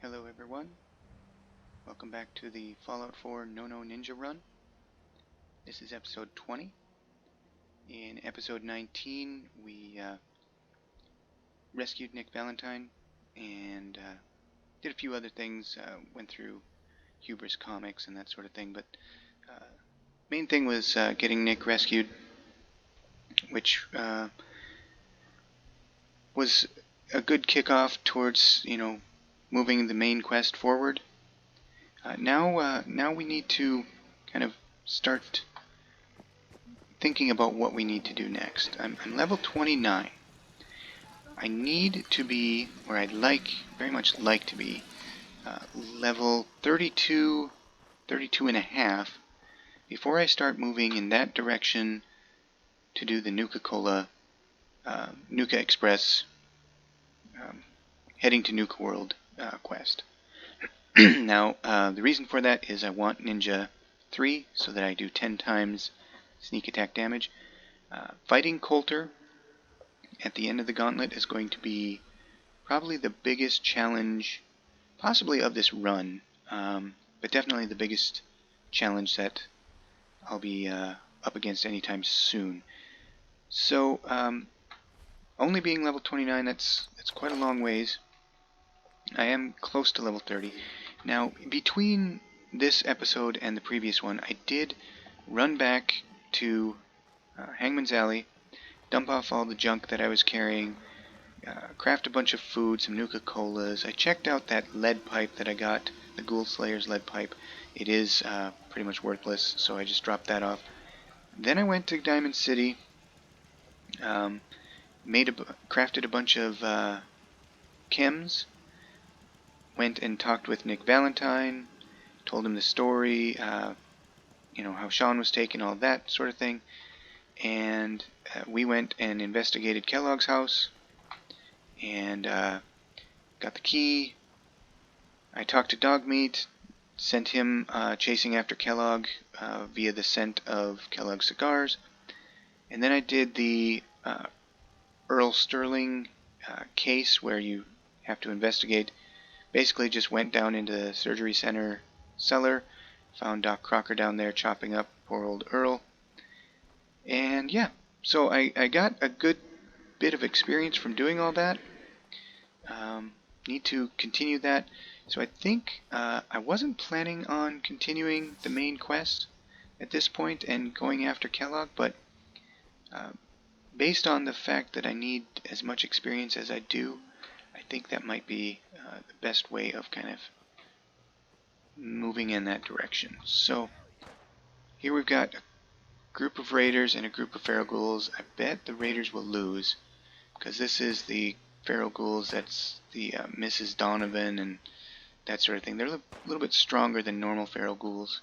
Hello everyone, welcome back to the Fallout 4 Nono Ninja run. This is episode 20. In episode 19 we rescued Nick Valentine and did a few other things, went through Hubris comics and that sort of thing, but main thing was getting Nick rescued, which was a good kickoff towards, moving the main quest forward. Now we need to kind of start thinking about what we need to do next. I'm level 29. I need to be, or I'd very much like to be, level 32 and a half before I start moving in that direction to do the Nuka-Cola, Nuka Express, heading to Nuka World quest. Now, the reason for that is I want Ninja 3 so that I do 10 times sneak attack damage. Fighting Coulter at the end of the gauntlet is going to be probably the biggest challenge, possibly of this run, but definitely the biggest challenge that I'll be up against anytime soon. So, only being level 29, that's quite a long ways. I am close to level 30. Now, between this episode and the previous one, I did run back to Hangman's Alley, dump off all the junk that I was carrying, craft a bunch of food, some Nuka-Colas. I checked out that lead pipe that I got, the Ghoul Slayer's lead pipe. It is pretty much worthless, so I just dropped that off. Then I went to Diamond City, crafted a bunch of chems, went and talked with Nick Valentine, told him the story, how Sean was taken, all that sort of thing. And we went and investigated Kellogg's house and got the key. I talked to Dogmeat, sent him chasing after Kellogg via the scent of Kellogg cigars. And then I did the Earl Sterling case where you have to investigate. Basically just went down into the surgery center cellar, found Doc Crocker down there chopping up poor old Earl. And yeah, so I got a good bit of experience from doing all that. Need to continue that. So I think I wasn't planning on continuing the main quest at this point and going after Kellogg, but based on the fact that I need as much experience as I do, I think that might be the best way of kind of moving in that direction. So here we've got a group of raiders and a group of feral ghouls. I bet the raiders will lose because this is the feral ghouls, that's the Mrs. Donovan and that sort of thing. They're a little bit stronger than normal feral ghouls.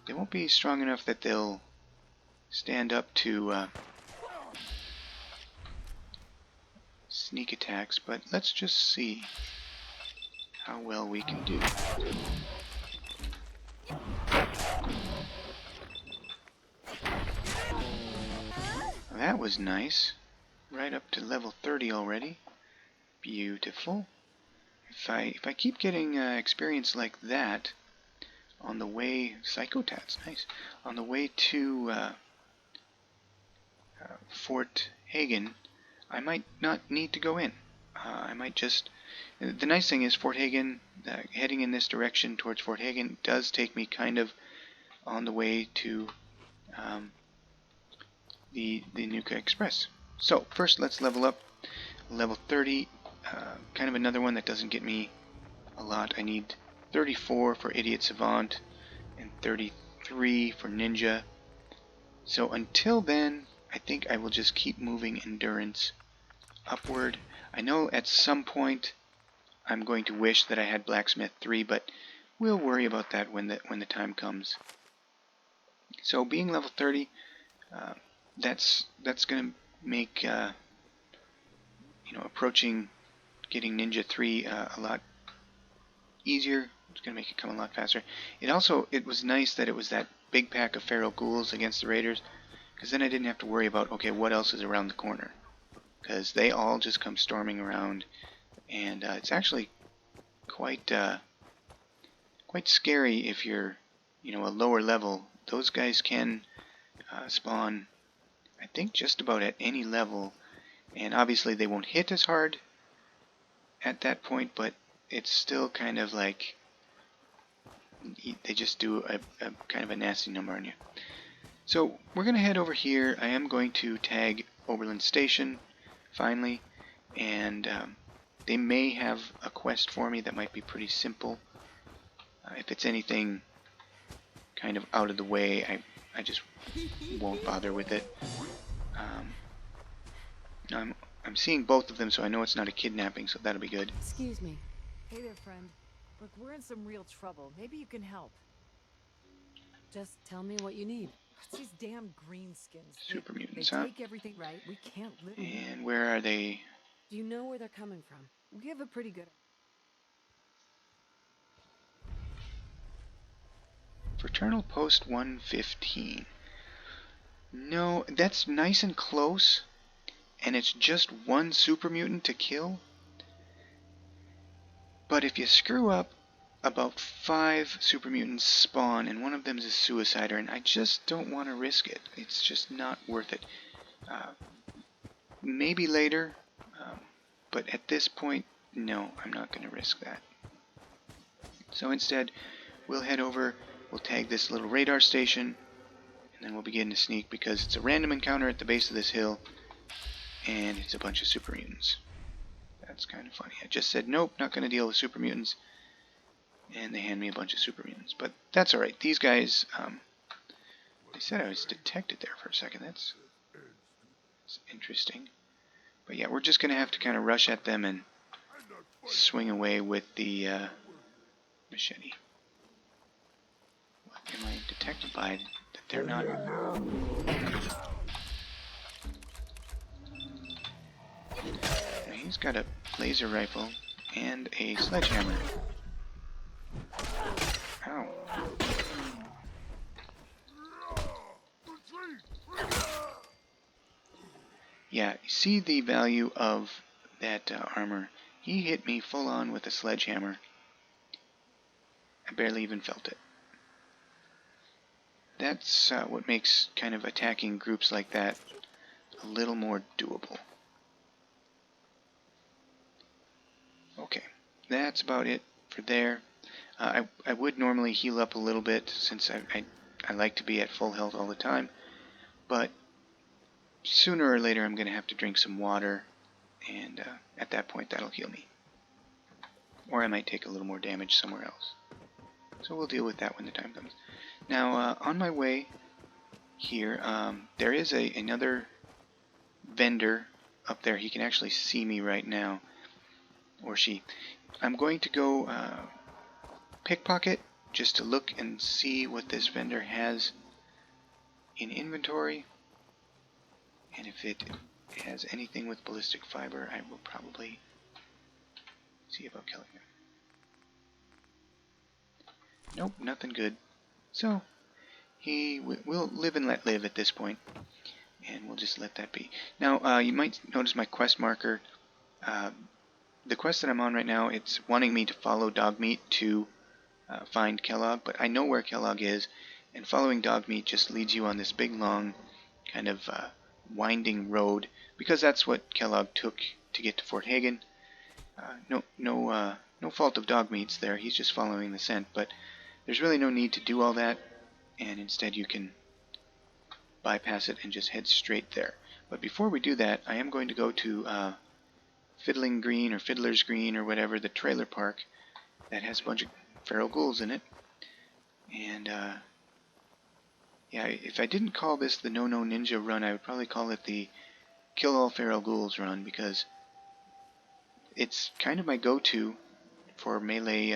They won't be strong enough that they'll stand up to sneak attacks, but let's just see how well we can do. That was nice. Right up to level 30 already. Beautiful. If I keep getting experience like that on the way, Psychotat's nice. On the way to Fort Hagen, I might not need to go in. I might just... The nice thing is Fort Hagen, heading in this direction towards Fort Hagen, does take me kind of on the way to the Nuka Express. So first let's level up. Level 30, kind of another one that doesn't get me a lot. I need 34 for Idiot Savant and 33 for Ninja. So until then, I think I will just keep moving endurance upward. I know at some point I'm going to wish that I had Blacksmith 3, but we'll worry about that when the time comes. So being level 30, that's going to make approaching getting Ninja 3 a lot easier. It's going to make it come a lot faster. It was nice that it was that big pack of feral ghouls against the raiders, because then I didn't have to worry about, okay, what else is around the corner, because they all just come storming around, and it's actually quite quite scary if you're, you know, a lower level. Those guys can spawn, I think, just about at any level, and obviously they won't hit as hard at that point, but it's still kind of like they just do a kind of a nasty number on you. So we're going to head over here. I am going to tag Oberlin Station finally, and they may have a quest for me that might be pretty simple. If it's anything kind of out of the way, I just won't bother with it. I'm seeing both of them, so I know it's not a kidnapping, so that'll be good. Excuse me. Hey there, friend. Look, we're in some real trouble. Maybe you can help. Just tell me what you need. It's these damn greenskins. Super mutants, they huh? take everything right. We can't live. And where are they? Do you know where they're coming from? We have a pretty good. Fraternal Post 115. No, that's nice and close, and it's just one super mutant to kill. But if you screw up, about 5 super mutants spawn, and one of them is a suicider, and I just don't want to risk it. It's just not worth it. Maybe later, but at this point, no, I'm not going to risk that. So instead, we'll head over, we'll tag this little radar station, and then we'll begin to sneak because it's a random encounter at the base of this hill, and it's a bunch of super mutants. That's kind of funny. I just said, nope, not going to deal with super mutants, and they hand me a bunch of super mutants. But that's alright. These guys, they said I was detected there for a second. That's interesting. But yeah, we're just going to have to kind of rush at them and swing away with the machete. What am I detected by that they're not? Now he's got a laser rifle and a sledgehammer. Ow. Yeah, you see the value of that armor. He hit me full on with a sledgehammer. I barely even felt it. That's what makes kind of attacking groups like that a little more doable. Okay, that's about it for there. I would normally heal up a little bit since I like to be at full health all the time, but sooner or later I'm going to have to drink some water, and at that point that'll heal me. Or I might take a little more damage somewhere else. So we'll deal with that when the time comes. Now, on my way here, there is another vendor up there. He can actually see me right now, or she. I'm going to go pickpocket just to look and see what this vendor has in inventory, and if it has anything with ballistic fiber, I will probably see about killing him. Nope, nothing good. So he will live and let live at this point, and we'll just let that be. Now you might notice my quest marker. The quest that I'm on right now, it's wanting me to follow Dogmeat to find Kellogg, but I know where Kellogg is, and following Dogmeat just leads you on this big long kind of winding road, because that's what Kellogg took to get to Fort Hagen. No fault of Dogmeat's there, he's just following the scent, but there's really no need to do all that, and instead you can bypass it and just head straight there. But before we do that, I am going to go to Fiddling Green or Fiddler's Green or whatever, the trailer park that has a bunch of feral ghouls in it. And yeah, if I didn't call this the Nono Ninja run, I would probably call it the Kill All Feral Ghouls run, because it's kind of my go-to for melee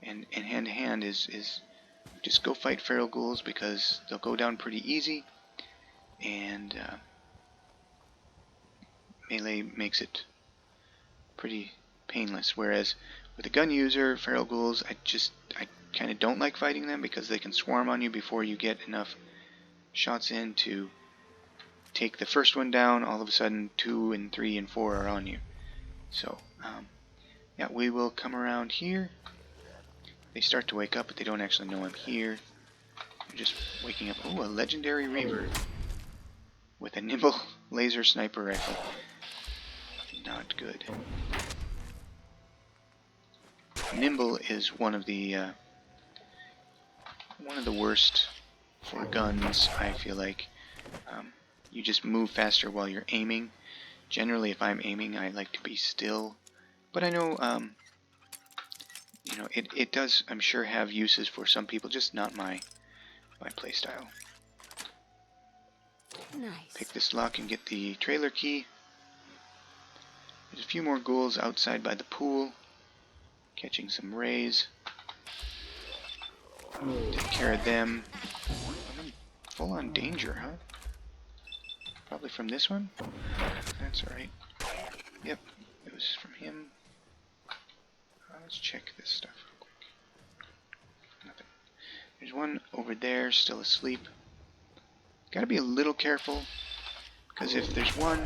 and hand-to-hand is just go fight feral ghouls, because they'll go down pretty easy, and melee makes it pretty painless. Whereas with a gun user, feral ghouls, I kind of don't like fighting them because they can swarm on you before you get enough shots in to take the first one down. All of a sudden 2 and 3 and 4 are on you. So Yeah, we will come around here. They start to wake up, but they don't actually know I'm here. They're just waking up. Oh, a legendary Reaver with a nimble laser sniper rifle. Not good. Nimble is one of the worst for guns, I feel like. You just move faster while you're aiming. Generally, if I'm aiming, I like to be still. But I know, you know, it does, I'm sure, have uses for some people, just not my playstyle. Nice. Pick this lock and get the trailer key. There's a few more ghouls outside by the pool, catching some rays. Take care of them. I'm in full-on danger, huh? Probably from this one? That's alright. Yep, it was from him. Let's check this stuff real quick. Nothing. There's one over there, still asleep. Gotta be a little careful, because if there's one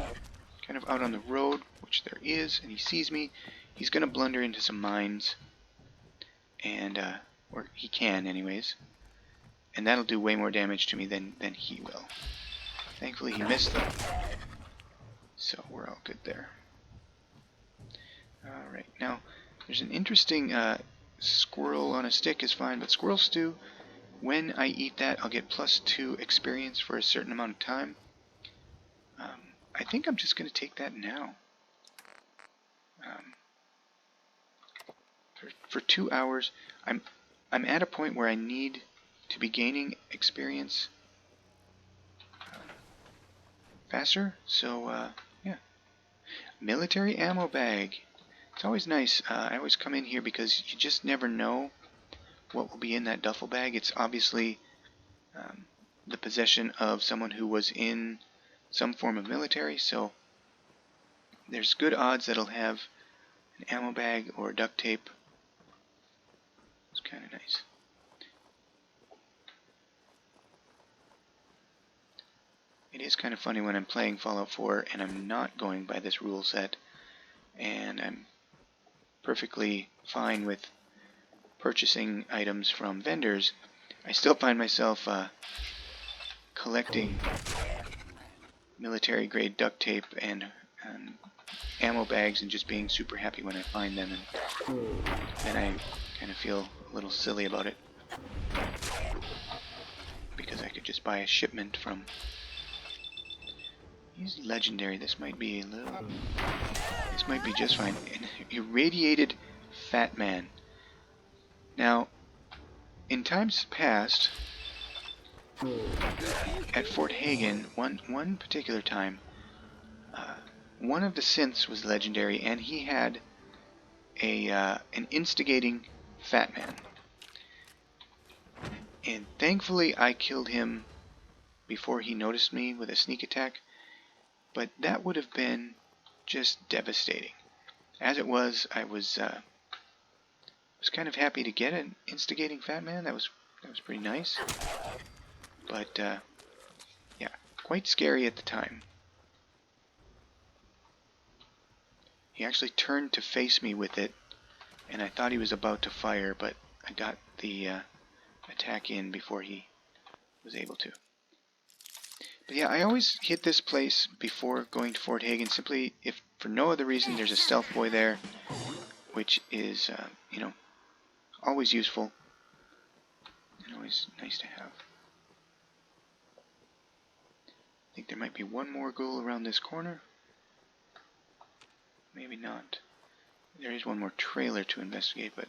kind of out on the road, which there is, and he sees me, he's gonna blunder into some mines. And, or he can anyways. And that'll do way more damage to me than he will. Thankfully he missed them. So we're all good there. Alright, now there's an interesting squirrel on a stick is fine, but squirrel stew, when I eat that I'll get +2 experience for a certain amount of time. I think I'm just going to take that now. For 2 hours, I'm at a point where I need to be gaining experience faster, so yeah. Military ammo bag. It's always nice. I always come in here because you just never know what will be in that duffel bag. It's obviously the possession of someone who was in some form of military, so there's good odds that it'll have an ammo bag or duct tape. It's kind of nice. It is kind of funny when I'm playing Fallout 4 and I'm not going by this rule set, and I'm perfectly fine with purchasing items from vendors. I still find myself collecting military grade duct tape and ammo bags and just being super happy when I find them, and then I kind of feel a little silly about it because I could just buy a shipment from. He's legendary. This might be just fine. An irradiated fat man. Now, in times past, at Fort Hagen, one particular time, one of the synths was legendary, and he had an instigating fat man. And thankfully, I killed him before he noticed me with a sneak attack. But that would have been just devastating. As it was, I was kind of happy to get an instigating fat man. That was pretty nice. But yeah, quite scary at the time. He actually turned to face me with it, and I thought he was about to fire, but I got the attack in before he was able to. But yeah, I always hit this place before going to Fort Hagen, simply if for no other reason. There's a stealth boy there, which is, you know, always useful and always nice to have. I think there might be one more ghoul around this corner. Maybe not. There is one more trailer to investigate, but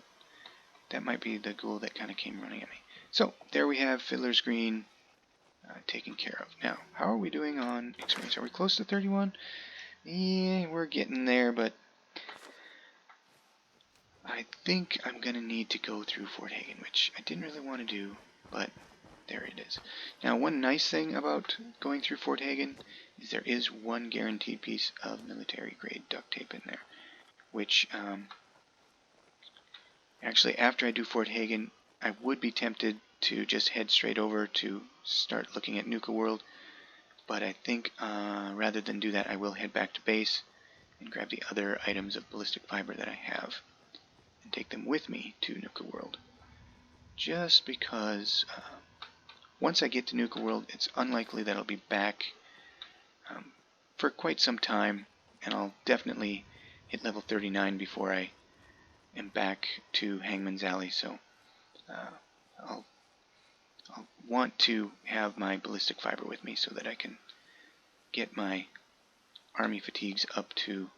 that might be the ghoul that kind of came running at me. So, there we have Fiddler's Green taken care of. Now, how are we doing on experience? Are we close to 31? Yeah, we're getting there, but I think I'm going to need to go through Fort Hagen, which I didn't really want to do, but there it is. Now, one nice thing about going through Fort Hagen is there is one guaranteed piece of military-grade duct tape in there, which, actually, after I do Fort Hagen, I would be tempted to just head straight over to start looking at Nuka World, but I think rather than do that, I will head back to base and grab the other items of ballistic fiber that I have. take them with me to Nuka World. Just because once I get to Nuka World, it's unlikely that I'll be back for quite some time, and I'll definitely hit level 39 before I am back to Hangman's Alley, so I'll want to have my ballistic fiber with me so that I can get my army fatigues up to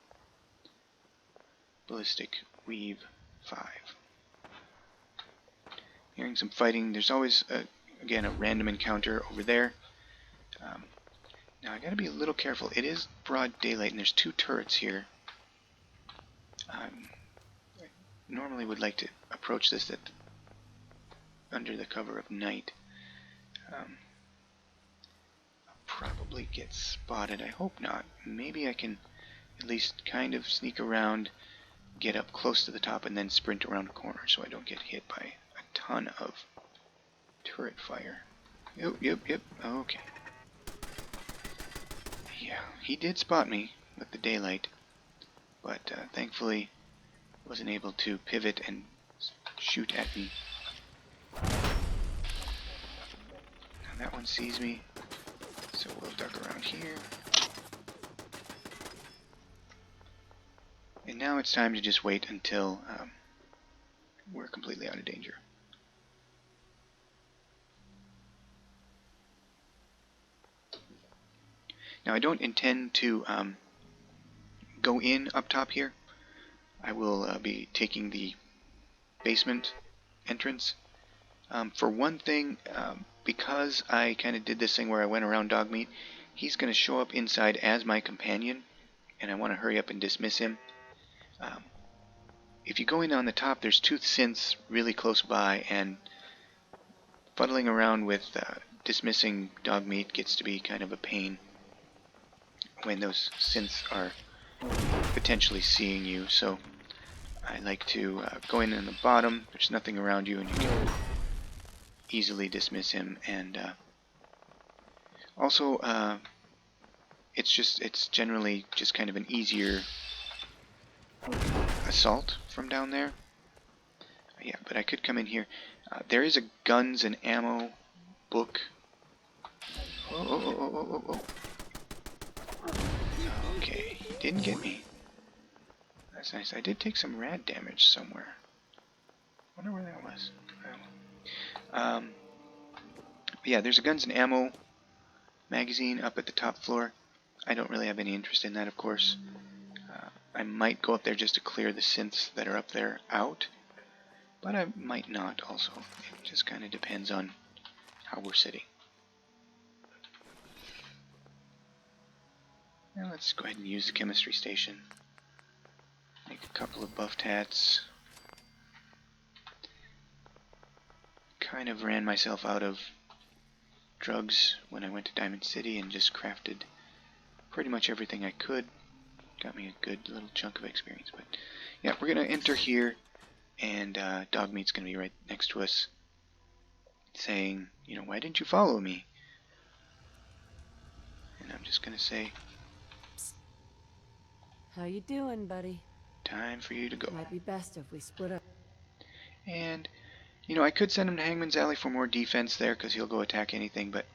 ballistic weave 5. Hearing some fighting. There's always again a random encounter over there. Now I gotta be a little careful. It is broad daylight and there's 2 turrets here. I normally would like to approach this under the cover of night. I'll probably get spotted. I hope not. Maybe I can at least kind of sneak around, get up close to the top, and then sprint around a corner so I don't get hit by a ton of turret fire. Yep. Okay. Yeah, he did spot me with the daylight, but thankfully wasn't able to pivot and shoot at me. Now that one sees me, so we'll duck around here. And now it's time to just wait until we're completely out of danger. Now I don't intend to go in up top here. I will be taking the basement entrance. For one thing, because I kind of did this thing where I went around Dogmeat, he's going to show up inside as my companion, and I want to hurry up and dismiss him. If you go in on the top, there's 2 synths really close by, and fuddling around with dismissing Dogmeat gets to be kind of a pain when those synths are potentially seeing you. So I like to go in on the bottom. There's nothing around you, and you can easily dismiss him. And also, it's generally just kind of an easier assault from down there. Yeah, but I could come in here. There is a guns and ammo book. Oh. Okay, didn't get me. That's nice. I did take some rad damage somewhere. Wonder where that was. Yeah, there's a guns and ammo magazine up at the top floor. I don't really have any interest in that, of course. I might go up there just to clear the synths that are up there out, but I might not also. It just kind of depends on how we're sitting. Now let's go ahead and use the chemistry station. Make a couple of buff tats. Kind of ran myself out of drugs when I went to Diamond City and just crafted pretty much everything I could. Got me a good little chunk of experience. But yeah, we're going to enter here, and Dogmeat's going to be right next to us saying, you know, why didn't you follow me? And I'm just going to say, How you doing, buddy? time for you to go. Might be best if we split up. And, you know, I could send him to Hangman's Alley for more defense there, because he'll go attack anything, but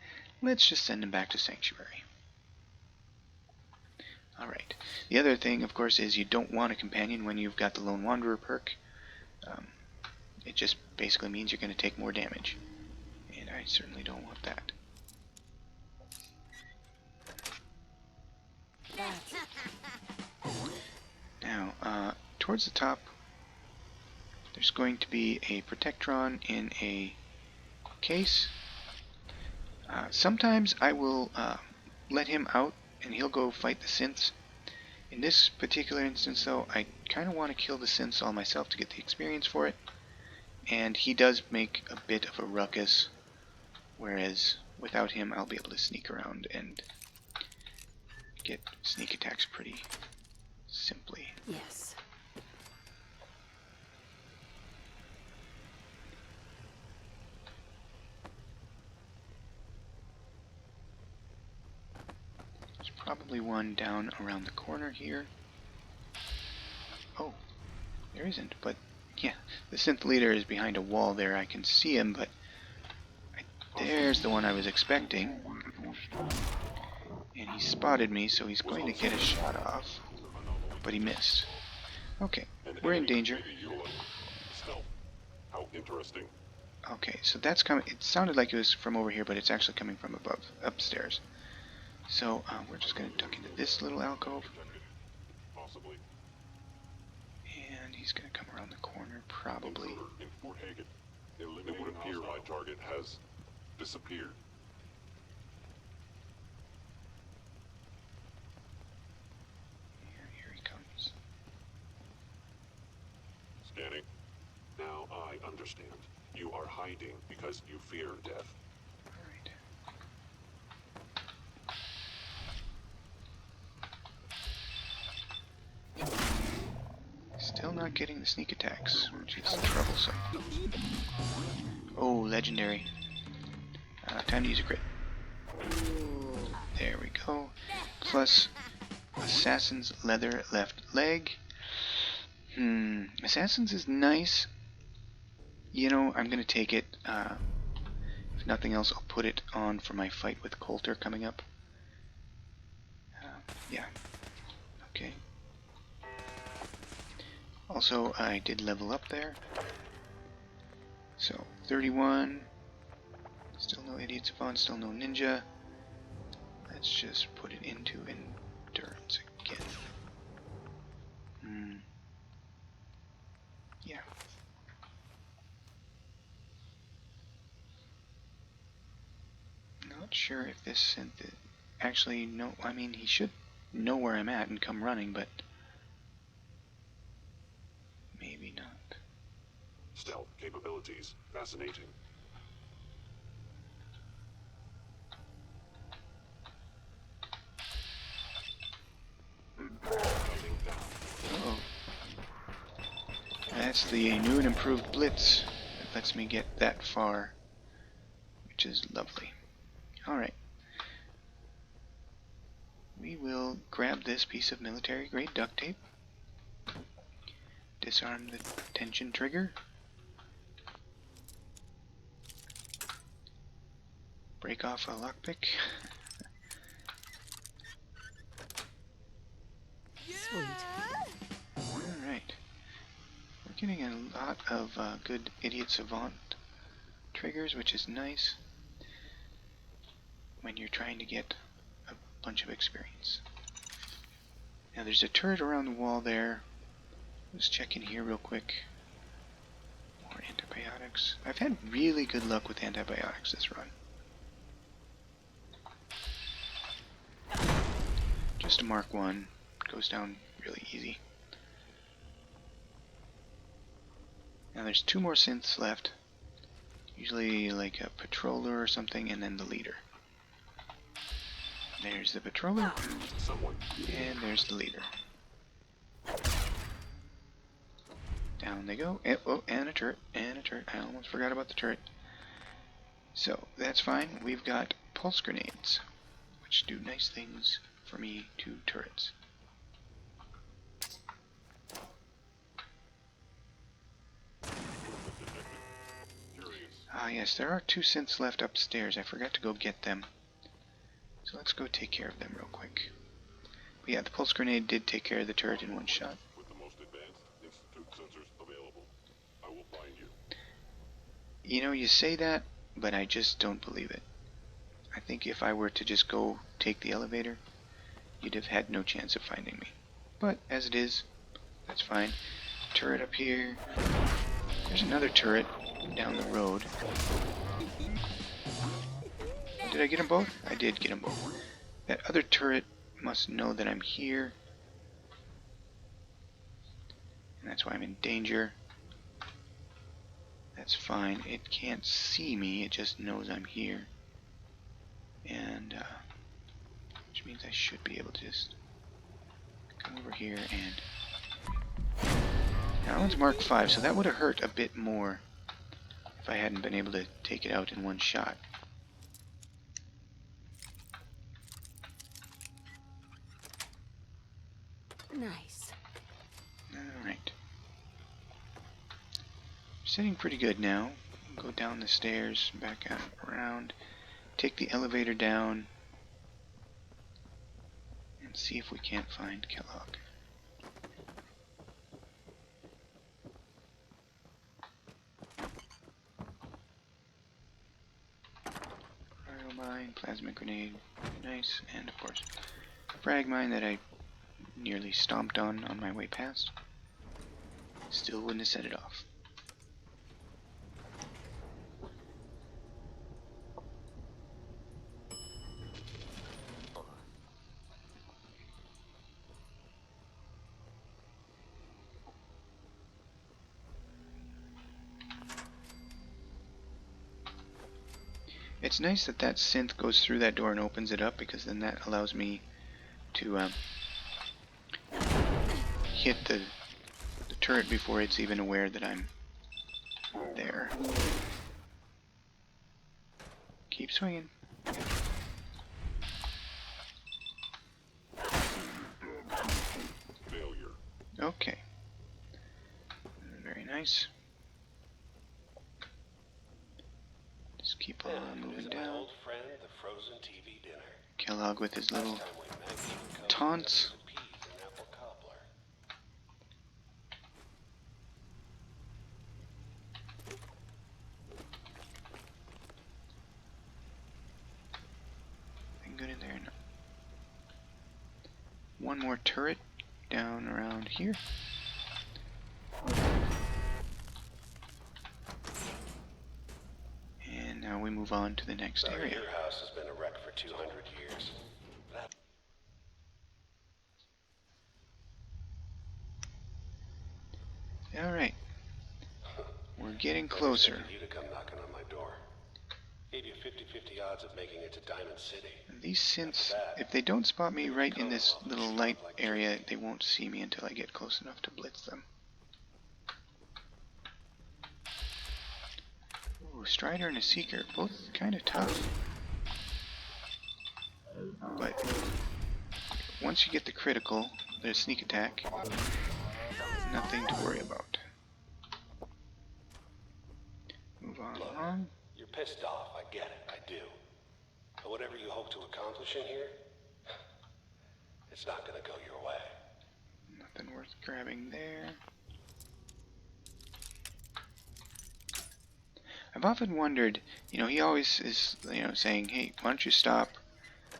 let's just send him back to Sanctuary. Alright. The other thing, of course, is you don't want a companion when you've got the Lone Wanderer perk. It just basically means you're going to take more damage. And I certainly don't want that. Now, towards the top, there's going to be a Protectron in a case. Sometimes I will let him out and he'll go fight the synths. In this particular instance, though, I kind of want to kill the synths all myself to get the experience for it. And he does make a bit of a ruckus, whereas without him I'll be able to sneak around and get sneak attacks pretty simply. Yes. There's probably one down around the corner here. Oh, there isn't, but Yeah, the synth leader is behind a wall there. I can see him, but there's the one I was expecting. And he spotted me, so he's going to get a shot off. But he missed. Okay, we're in danger. How interesting. Okay, so that's coming. It sounded like it was from over here, but it's actually coming from above, upstairs. So we're just going to duck into this little alcove. Possibly. And he's going to come around the corner, probably. Intruder in Fort Hagen. It would appear my target has disappeared. And here he comes. Scanning. Now I understand. You are hiding because you fear death. Alright. Still not getting the sneak attacks, which is troublesome. Oh, legendary. Time to use a crit. There we go. Plus, Assassin's leather left leg. Assassin's is nice. You know, I'm going to take it. If nothing else, I'll put it on for my fight with Coulter coming up. Yeah. Okay. Also, I did level up there. So, 31. Still no Idiot Savant, still no Ninja. Let's just put it into Endurance again. Yeah. Not sure if this synth is actually no. I mean, he should know where I'm at and come running, but maybe not. Stealth capabilities. Fascinating. Uh-oh. That's the new and improved Blitz that lets me get that far, which is lovely. Alright. We will grab this piece of military-grade duct tape, disarm the tension trigger, break off a lockpick. Sweet. Alright. We're getting a lot of good Idiot Savant triggers, which is nice when you're trying to get a bunch of experience. Now there's a turret around the wall there. Let's check in here real quick. More antibiotics. I've had really good luck with antibiotics this run. Just a Mark 1. Goes down really easy. Now there's 2 more synths left. Usually like a patroller or something, and then the leader. There's the patroller, and there's the leader. Down they go. Oh, and a turret, and a turret. I almost forgot about the turret. So, that's fine. We've got pulse grenades, which do nice things for me to turrets. Ah yes, there are 2 synths left upstairs. I forgot to go get them. So let's go take care of them real quick. But yeah, the pulse grenade did take care of the turret in one shot. With the most advanced Institute sensors available, I will find you. You know, you say that, but I just don't believe it. I think if I were to just go take the elevator, you'd have had no chance of finding me. But as it is, that's fine. Turret up here. There's another turret down the road. Did I get them both? I did get them both. That other turret must know that I'm here. And that's why I'm in danger. That's fine. It can't see me, it just knows I'm here. And, which means I should be able to just come over here and... Now that one's Mark 5, so that would have hurt a bit more if I hadn't been able to take it out in one shot. Nice. Alright. Sitting pretty good now. Go down the stairs, back out, around, take the elevator down, and see if we can't find Kellogg. Cryo mine, plasma grenade, nice, and of course, frag mine that I nearly stomped on my way past. Still wouldn't have set it off. It's nice that that synth goes through that door and opens it up, because then that allows me to hit the turret before it's even aware that I'm there. Keep swinging. Failure. Okay. Very nice. Just keep on moving down. Old friend, the frozen TV dinner. Kellogg with his little Last time we met, you were cooking taunts. peas and apple cobbler. Anything good in there? No. One more turret down around here. And now we move on to the next area. Your house has been a wreck for 200 years. Alright. We're getting closer. You to come knocking on my door. Gave you 50-50 odds of making it to Diamond City. These synths, if they don't spot me right in this little light area, they won't see me until I get close enough to blitz them. Ooh, Strider and a Seeker, both kind of tough. But once you get the critical, the sneak attack, nothing to worry about. Move on along. You're pissed off, I get it, I do. But whatever you hope to accomplish in here, it's not gonna go your way. Nothing worth grabbing there. I've often wondered, he always is, saying, hey, why don't you stop,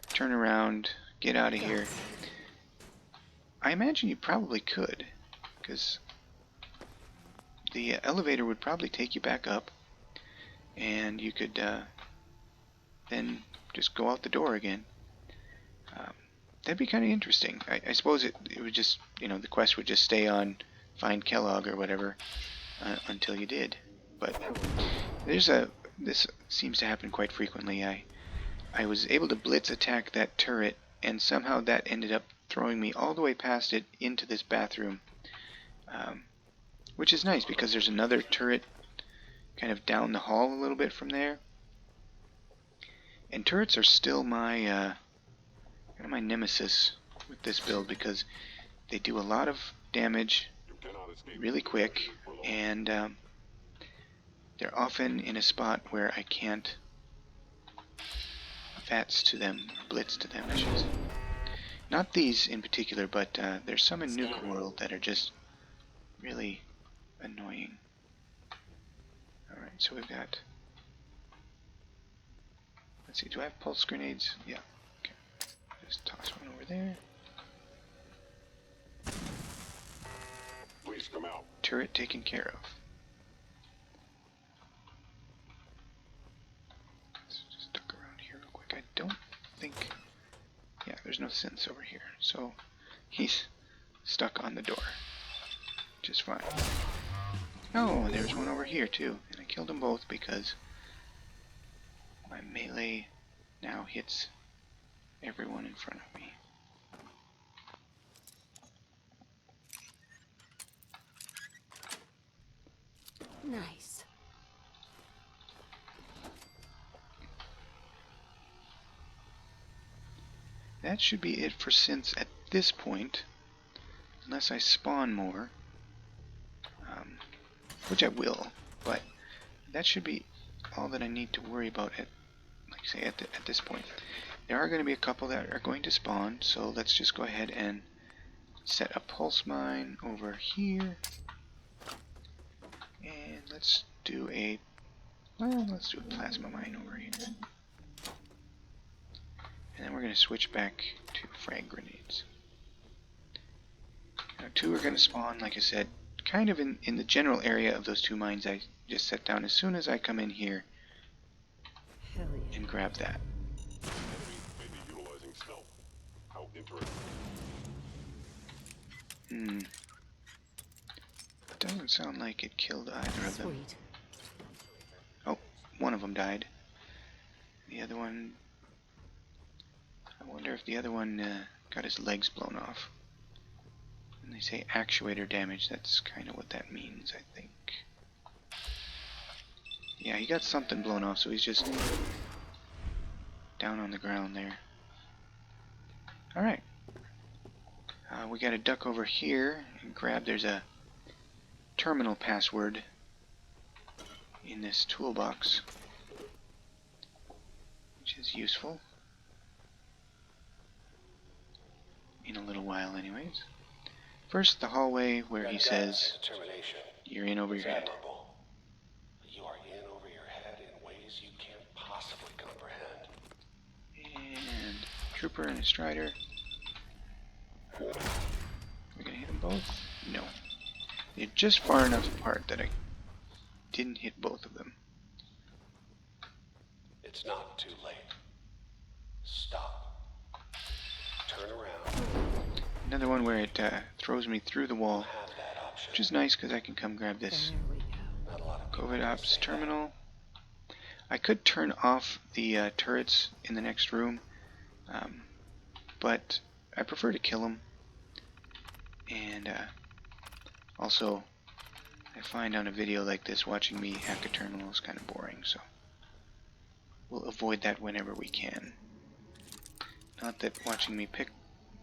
turn around, get out of here. I imagine you probably could, because the elevator would probably take you back up, and you could then just go out the door again. That'd be kind of interesting. I suppose it would just, the quest would just stay on find Kellogg or whatever until you did. But this seems to happen quite frequently. I was able to blitz attack that turret, and somehow that ended up throwing me all the way past it into this bathroom, which is nice because there's another turret kind of down the hall a little bit from there. And turrets are still my kind of my nemesis with this build, because they do a lot of damage really quick, and they're often in a spot where I can't VATS to them, or blitz to them, I should say. Not these in particular, but there's some in Nuke World that are just really annoying. Alright, so we've got... Let's see, do I have pulse grenades? Yeah. Okay. Just toss one over there. Please come out. Turret taken care of. Let's just duck around here real quick. I don't think... Yeah, there's no synths over here. So, he's stuck on the door. Which is fine. Oh, there's one over here too. And I killed them both because my melee now hits everyone in front of me. Nice. That should be it for synths at this point, unless I spawn more, which I will, but that should be all that I need to worry about at, like I say, at this point. There are going to be a couple that are going to spawn, so let's just go ahead and set a pulse mine over here. And let's do a plasma mine over here. And then we're going to switch back to frag grenades. Now, 2 are going to spawn, like I said, kind of in the general area of those 2 mines I just set down as soon as I come in here Hell yeah. and grab that. Maybe utilizing stealth. How interesting. Doesn't sound like it killed either of them. Sweet. Oh, one of them died. The other one... I wonder if the other one got his legs blown off. When they say actuator damage, that's kind of what that means, I think. Yeah, he got something blown off, so he's just down on the ground there. Alright. We gotta duck over here and grab, there's a terminal password in this toolbox, which is useful. In a little while anyways. First, the hallway where he says, you're in over your head. You are in over your head in ways you can't possibly comprehend. And Trooper and a Strider. We're gonna hit them both? No. They're just far enough apart that I didn't hit both of them. It's not too late. Stop. Turn around. Another one where it throws me through the wall, Have that option. which is nice because I can come grab this. There we go. Not a lot of people COVID Ops say that. terminal. I could turn off the turrets in the next room, but I prefer to kill them. And also, I find on a video like this, watching me hack a terminal is kind of boring, so we'll avoid that whenever we can. Not that watching me pick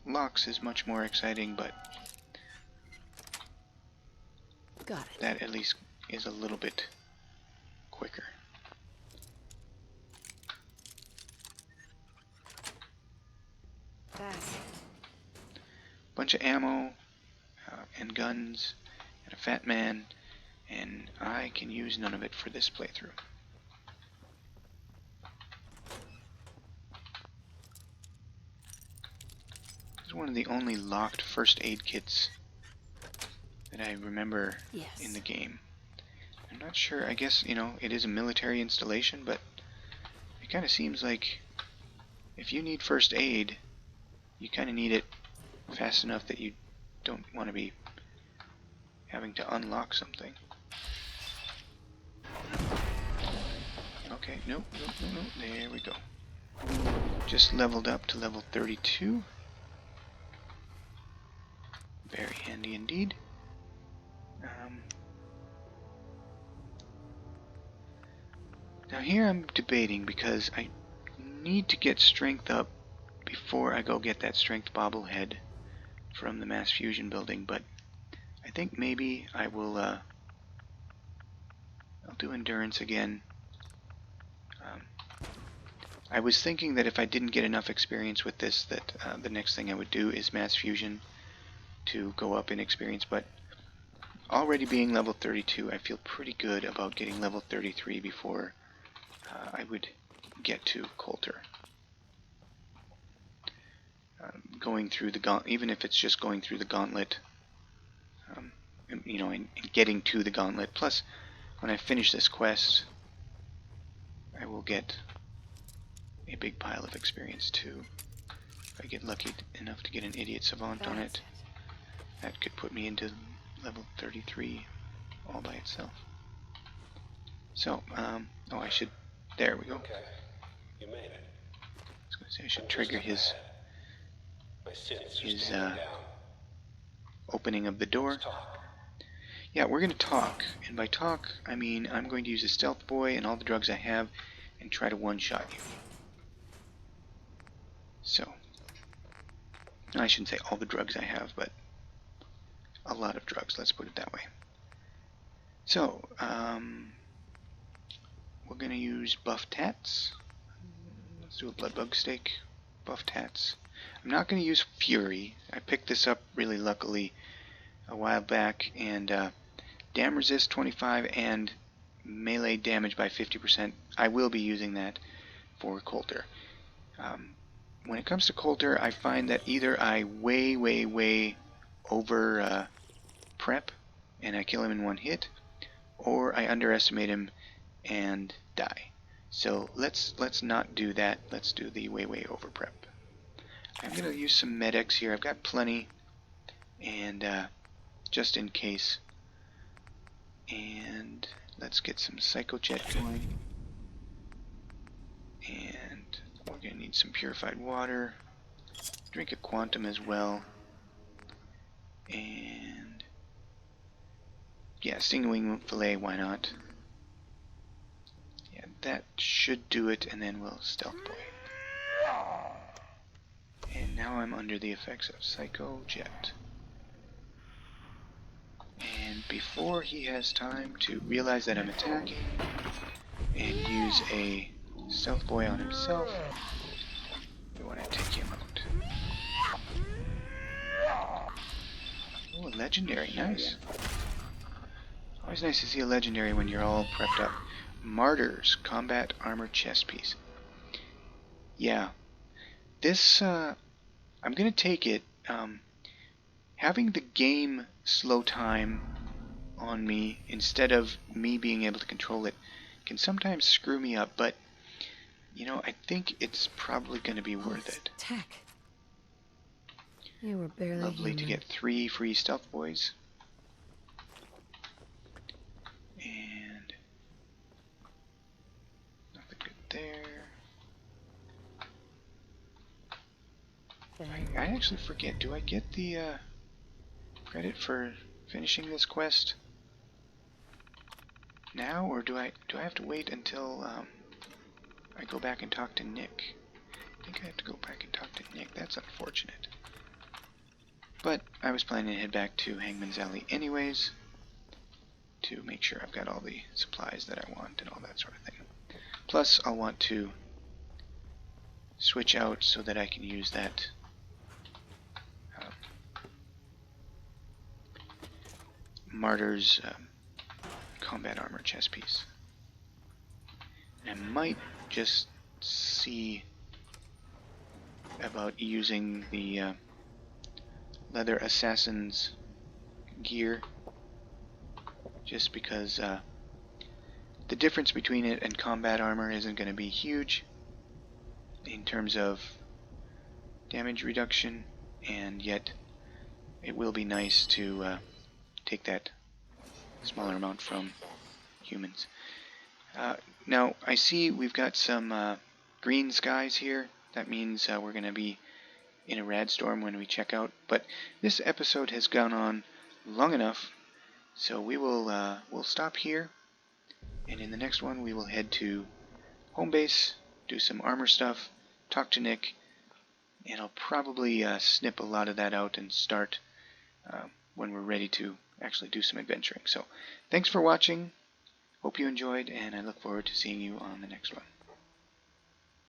locks is much more exciting, but Got it. that at least is a little bit quicker. That's Bunch of ammo and guns and a fat man, and I can use none of it for this playthrough. This is one of the only locked first aid kits that I remember Yes. in the game. I'm not sure, I guess, you know, it is a military installation, but it kind of seems like if you need first aid, you kind of need it fast enough that you don't want to be having to unlock something. Okay, nope, there we go. Just leveled up to level 32. Very handy indeed. Now here I'm debating because I need to get strength up before I go get that strength bobblehead from the mass fusion building, but I think maybe I will I'll do endurance again. I was thinking that if I didn't get enough experience with this, that the next thing I would do is mass fusion to go up in experience, but already being level 32, I feel pretty good about getting level 33 before I would get to Coulter. Going through the gauntlet, even if it's just going through the gauntlet, you know, and getting to the gauntlet. Plus, when I finish this quest, I will get a big pile of experience too. If I get lucky enough to get an idiot savant on it, that could put me into level 33 all by itself. So, oh, I should. There we go. Okay. You made it. I was going to say I should I'm trigger just his ahead. My sins are his, standing down. opening of the door. Let's talk. Yeah, we're going to talk, and by talk, I mean I'm going to use a stealth boy and all the drugs I have and try to one-shot you. So, I shouldn't say all the drugs I have, but a lot of drugs, let's put it that way. So, we're going to use buff tats. Let's do a blood bug steak. Buff tats. I'm not going to use fury. I picked this up really luckily a while back, and dam resist 25 and melee damage by 50%. I will be using that for Coulter. When it comes to Coulter, I find that either I way over prep and I kill him in one hit, or I underestimate him and die. So let's not do that. Let's do the way over prep. I'm going to use some medics here. I've got plenty, and just in case. And let's get some Psycho Jet going. And we're going to need some purified water. Drink a Quantum as well. And yeah, Stinging Wing Fillet, why not? Yeah, that should do it, and then we'll Stealth Boy. And now I'm under the effects of Psycho Jet. And before he has time to realize that I'm attacking and use a Stealth Boy on himself, we want to take him out. Oh, a legendary, nice. Always nice to see a legendary when you're all prepped up. Martyrs, combat armor chest piece. Yeah, this, I'm gonna take it. Having the game slow time on me instead of me being able to control it can sometimes screw me up, but you know, I think it's probably going to be worth it. Tech. You were barely Lovely human. to get 3 free Stealth Boys. And nothing good there. I actually forget, do I get the credit for finishing this quest now, or do I have to wait until I go back and talk to Nick? I think I have to go back and talk to Nick. That's unfortunate. But I was planning to head back to Hangman's Alley anyways, to make sure I've got all the supplies that I want and all that sort of thing. Plus, I'll want to switch out so that I can use that Martyr's combat armor chest piece. And I might just see about using the leather assassin's gear, just because the difference between it and combat armor isn't going to be huge in terms of damage reduction, and yet it will be nice to take that smaller amount from humans. Now I see we've got some green skies here. That means we're going to be in a rad storm when we check out, but this episode has gone on long enough, so we will we'll stop here, and in the next one we will head to home base, do some armor stuff, talk to Nick, and I'll probably snip a lot of that out and start when we're ready to actually do some adventuring. So thanks for watching, hope you enjoyed, and I look forward to seeing you on the next one.